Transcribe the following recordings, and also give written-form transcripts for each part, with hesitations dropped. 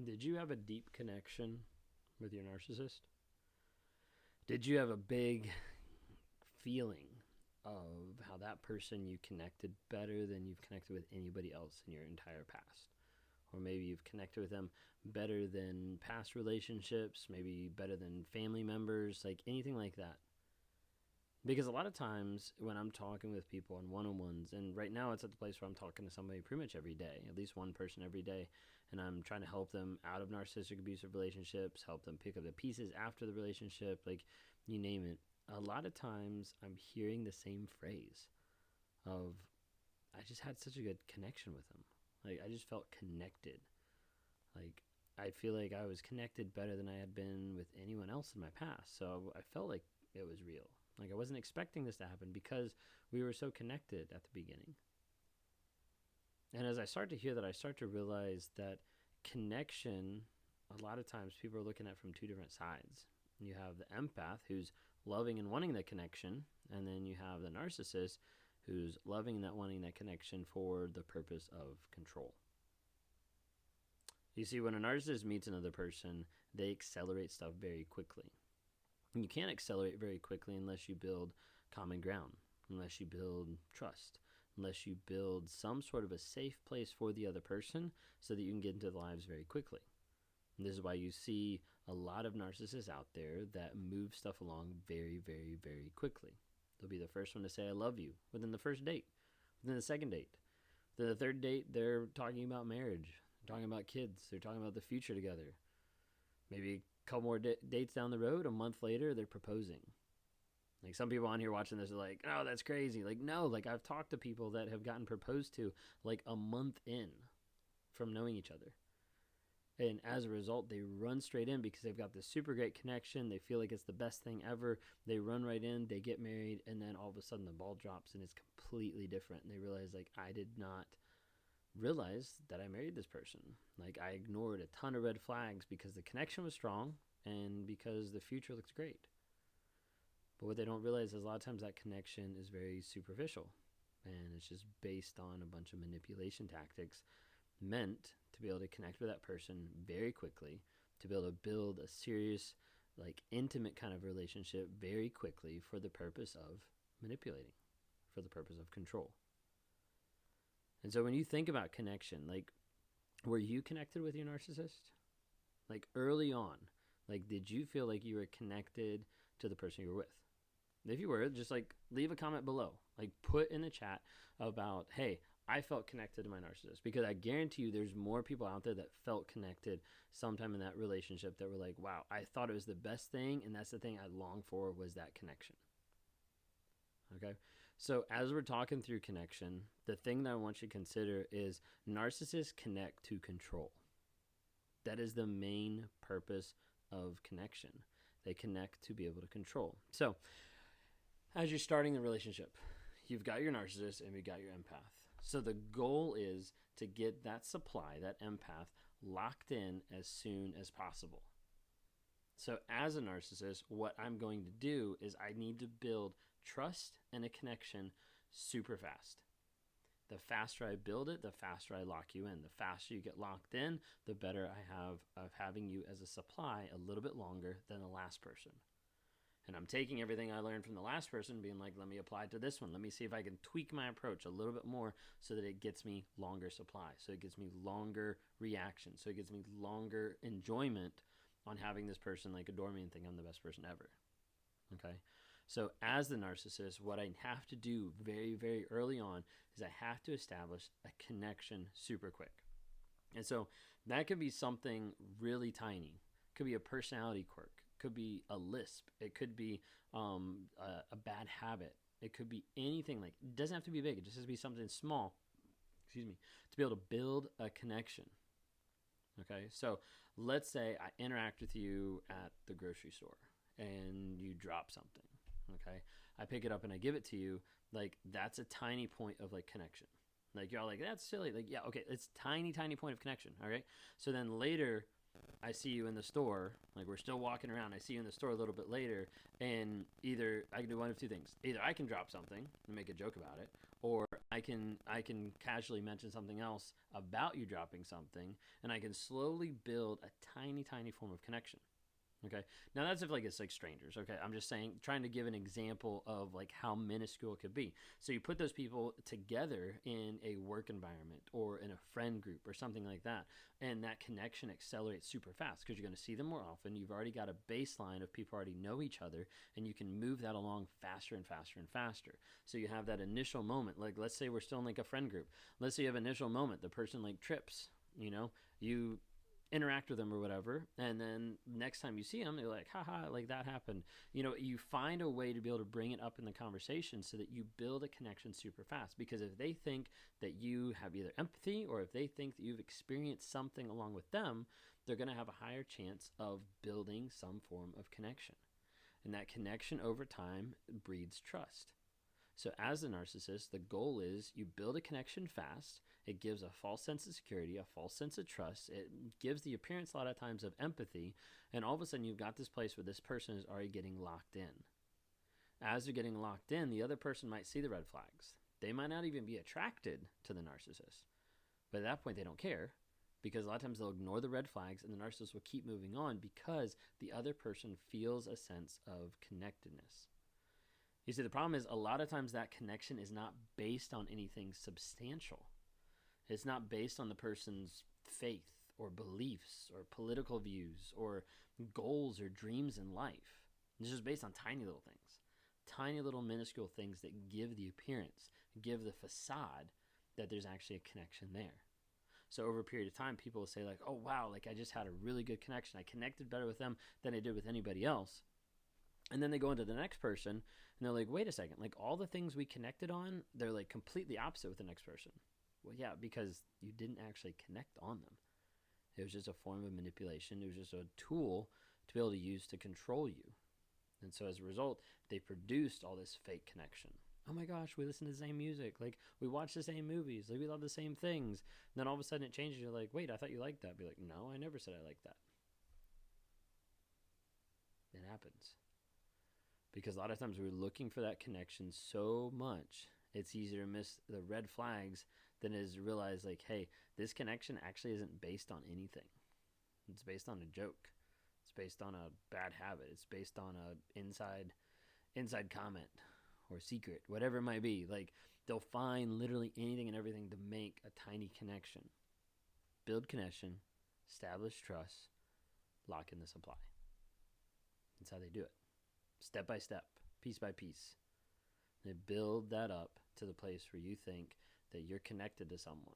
Did you have a deep connection with your narcissist? Did you have a big feeling of how that person you connected better than you've connected with anybody else in your entire past? Or maybe you've connected with them better than past relationships, maybe better than family members, like anything like that. Because a lot of times when I'm talking with people on one on ones, and right now it's at the place where I'm talking to somebody pretty much every day, at least one person every day, and I'm trying to help them out of narcissistic abusive relationships, help them pick up the pieces after the relationship, like you name it. A lot of times I'm hearing the same phrase of, I just had such a good connection with them. Like, I just felt connected. Like, I feel like I was connected better than I had been with anyone else in my past. So I felt like it was real. Like, I wasn't expecting this to happen because we were so connected at the beginning. And as I start to hear that, I start to realize that connection, a lot of times people are looking at from two different sides. You have the empath who's loving and wanting the connection, and then you have the narcissist who's loving that, wanting that connection for the purpose of control. You see, when a narcissist meets another person, they accelerate stuff very quickly. And you can't accelerate very quickly unless you build common ground, unless you build trust, unless you build some sort of a safe place for the other person so that you can get into their lives very quickly. And this is why you see a lot of narcissists out there that move stuff along very, very, very quickly. They'll be the first one to say, I love you within the first date, within the second date. Then the third date, they're talking about marriage, they're talking about kids, they're talking about the future together. Maybe a couple more dates down the road, a month later, they're proposing. Like, some people on here watching this are like, oh, that's crazy. Like, no, like, I've talked to people that have gotten proposed to like a month in from knowing each other. And as a result, they run straight in because they've got this super great connection. They feel like it's the best thing ever. They run right in, they get married, and then all of a sudden the ball drops and it's completely different. And they realize, like, I did not realize that I married this person. Like, I ignored a ton of red flags because the connection was strong and because the future looks great. But what they don't realize is a lot of times that connection is very superficial. And it's just based on a bunch of manipulation tactics meant to be able to connect with that person very quickly, to be able to build a serious, like, intimate kind of relationship very quickly for the purpose of manipulating, for the purpose of control. And so when you think about connection, like, were you connected with your narcissist? Like, early on, like, did you feel like you were connected to the person you were with? If you were, just like leave a comment below. Like, put in the chat about, hey, I felt connected to my narcissist, because I guarantee you there's more people out there that felt connected sometime in that relationship that were like, wow, I thought it was the best thing, and that's the thing I longed for, was that connection. Okay? So as we're talking through connection, the thing that I want you to consider is narcissists connect to control. That is the main purpose of connection. They connect to be able to control. So as you're starting the relationship, you've got your narcissist and you've got your empath. So the goal is to get that supply, that empath, locked in as soon as possible. So as a narcissist, what I'm going to do is I need to build trust and a connection super fast. The faster I build it, the faster I lock you in. The faster you get locked in, the better I have of having you as a supply a little bit longer than the last person. And I'm taking everything I learned from the last person, being like, let me apply it to this one. Let me see if I can tweak my approach a little bit more so that it gets me longer supply. So it gets me longer reaction. So it gets me longer enjoyment on having this person like adore me and think I'm the best person ever. Okay? So as the narcissist, what I have to do very, very early on is I have to establish a connection super quick. And so that could be something really tiny. It could be a personality quirk. Could be a lisp. It could be a bad habit. It could be anything. Like, it doesn't have to be big. It just has to be something small, excuse me, to be able to build a connection. Okay, so let's say I interact with you at the grocery store and you drop something. Okay, I pick it up and I give it to you. Like, that's a tiny point of like connection. Like, you're all like, that's silly. Like, yeah, okay, it's tiny point of connection. All right, so then later I see you in the store, like, we're still walking around, I see you in the store a little bit later, and either I can do one of two things. Either I can drop something and make a joke about it, or I can casually mention something else about you dropping something, and I can slowly build a tiny form of connection. Okay. Now that's if like it's like strangers. Okay. I'm just saying, trying to give an example of like how minuscule it could be. So you put those people together in a work environment or in a friend group or something like that. And that connection accelerates super fast because you're going to see them more often. You've already got a baseline of people already know each other, and you can move that along faster and faster and faster. So you have that initial moment. Like, let's say we're still in like a friend group. Let's say you have an initial moment. The person like trips, you interact with them or whatever, and then next time you see them, they're like, haha, like that happened. You find a way to be able to bring it up in the conversation so that you build a connection super fast, because if they think that you have either empathy or if they think that you've experienced something along with them, they're going to have a higher chance of building some form of connection, and that connection over time breeds trust. So as a narcissist, the goal is you build a connection fast. It gives a false sense of security, a false sense of trust. It gives the appearance a lot of times of empathy. And all of a sudden you've got this place where this person is already getting locked in. As they're getting locked in, the other person might see the red flags. They might not even be attracted to the narcissist. But at that point, they don't care, because a lot of times they'll ignore the red flags and the narcissist will keep moving on because the other person feels a sense of connectedness. You see, the problem is a lot of times that connection is not based on anything substantial. It's not based on the person's faith or beliefs or political views or goals or dreams in life. It's just based on tiny little things, tiny little minuscule things that give the appearance, give the facade that there's actually a connection there. So over a period of time, people will say like, oh, wow, like I just had a really good connection. I connected better with them than I did with anybody else. And then they go into the next person and they're like, wait a second, like all the things we connected on, they're like completely opposite with the next person. Well, yeah, because you didn't actually connect on them. It was just a form of manipulation. It was just a tool to be able to use to control you. And so as a result, they produced all this fake connection. Oh my gosh, we listen to the same music. Like we watch the same movies. Like we love the same things. And then all of a sudden it changes. You're like, wait, I thought you liked that. Be like, no, I never said I liked that. It happens. Because a lot of times we're looking for that connection so much, it's easier to miss the red flags than it is to realize like, hey, this connection actually isn't based on anything. It's based on a joke. It's based on a bad habit. It's based on a inside comment or secret, whatever it might be. Like they'll find literally anything and everything to make a tiny connection. Build connection, establish trust, lock in the supply. That's how they do it. Step by step, piece by piece. They build that up to the place where you think that you're connected to someone.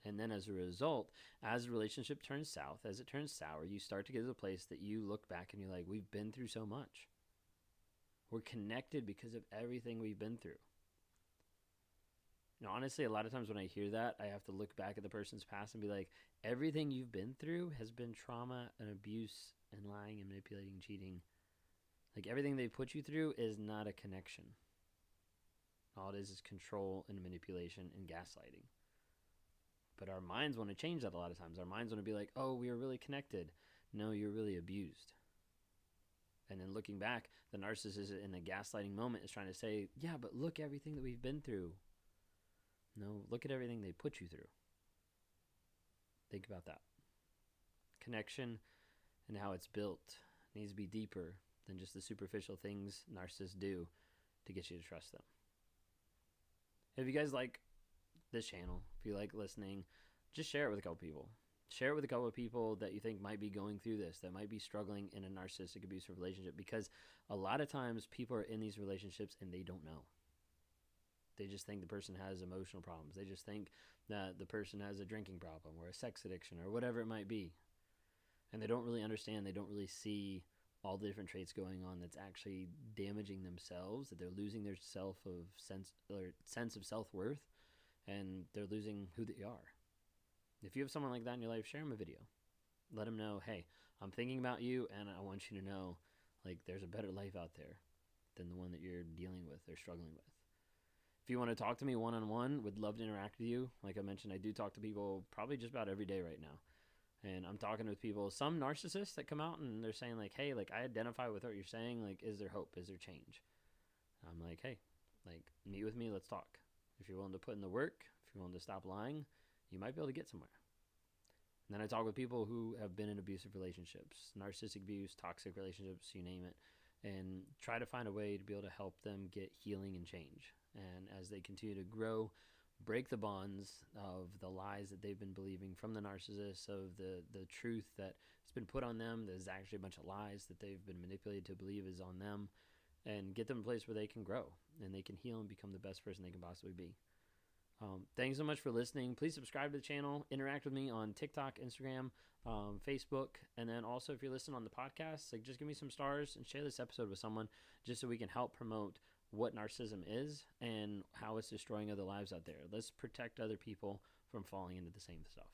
And then as a result, as the relationship turns south, as it turns sour, you start to get to the place that you look back and you're like, we've been through so much. We're connected because of everything we've been through. Honestly, a lot of times when I hear that, I have to look back at the person's past and be like, everything you've been through has been trauma and abuse and lying and manipulating, cheating. Like everything they put you through is not a connection. All it is control and manipulation and gaslighting. But our minds want to change that a lot of times. Our minds want to be like, oh, we were really connected. No, you're really abused. And then looking back, the narcissist in the gaslighting moment is trying to say, yeah, but look everything that we've been through. No, look at everything they put you through. Think about that. Connection and how it's built needs to be deeper than just the superficial things narcissists do to get you to trust them. If you guys like this channel, if you like listening, just share it with a couple people. Share it with a couple of people that you think might be going through this, that might be struggling in a narcissistic abusive relationship, because a lot of times people are in these relationships and they don't know. They just think the person has emotional problems. They just think that the person has a drinking problem or a sex addiction or whatever it might be. And they don't really understand, they don't really see all the different traits going on that's actually damaging themselves, that they're losing their sense of self-worth, and they're losing who they are. If you have someone like that in your life, share them a video. Let them know, hey, I'm thinking about you, and I want you to know, like, there's a better life out there than the one that you're dealing with or struggling with. If you want to talk to me one-on-one, would love to interact with you. Like I mentioned, I do talk to people probably just about every day right now. And I'm talking with people, some narcissists that come out and they're saying like, hey, like I identify with what you're saying. Like, is there hope? Is there change? I'm like, hey, like meet with me. Let's talk. If you're willing to put in the work, if you're willing to stop lying, you might be able to get somewhere. And then I talk with people who have been in abusive relationships, narcissistic abuse, toxic relationships, you name it, and try to find a way to be able to help them get healing and change. And as they continue to grow, break the bonds of the lies that they've been believing from the narcissist, of the truth that has been put on them, there's actually a bunch of lies that they've been manipulated to believe is on them, and get them a place where they can grow and they can heal and become the best person they can possibly be. Thanks so much for listening. Please subscribe to the channel. Interact with me on TikTok, Instagram, Facebook. And then also, if you're listening on the podcast, like, just give me some stars and share this episode with someone just so we can help promote what narcissism is and how it's destroying other lives out there. Let's protect other people from falling into the same stuff.